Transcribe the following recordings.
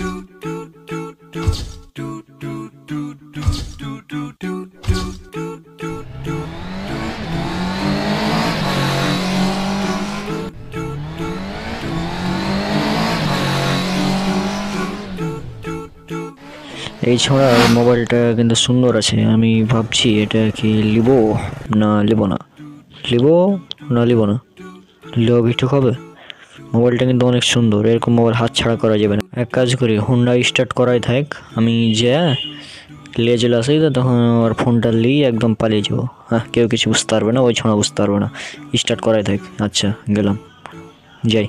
এই ছোঁড়ার মোবাইলটা কিন্তু সুন্দর আছে, আমি ভাবছি এটা কি লিব না লিব না, লিব না লিব না, লিব ঠিক হবে। মোবাইলটা কিন্তু অনেক সুন্দর, এরকম মোবাইল হাত ছাড়া করা যাবে না। এক কাজ করি, হুন্ডা স্টার্ট করাই থাক, আমি যে লিয়ে চলে আসি তো তখন আমার ফোনটা নিয়ে একদম পালিয়ে যাবো। হ্যাঁ, কেউ কিছু বুঝতে পারবে না, ওই ছোঁড়া বুঝতে পারবে না। স্টার্ট করাই থাক। আচ্ছা, গেলাম, যাই।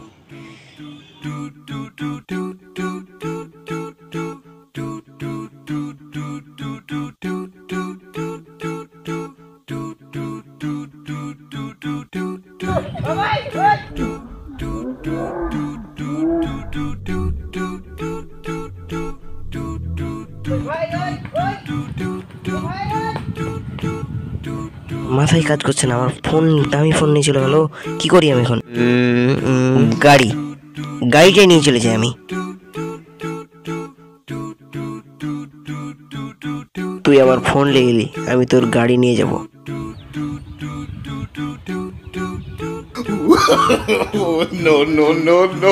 মাথায় কাজ করছে না, আমার ফোন, দামি ফোন নিয়ে চলে গেল। কি করি আমি এখন? গাড়িটাই নিয়ে চলে যাই আমি। তুই আমার ফোন নিয়ে গেলি, আমি তোর গাড়ি নিয়ে যাব। No, no, no, no.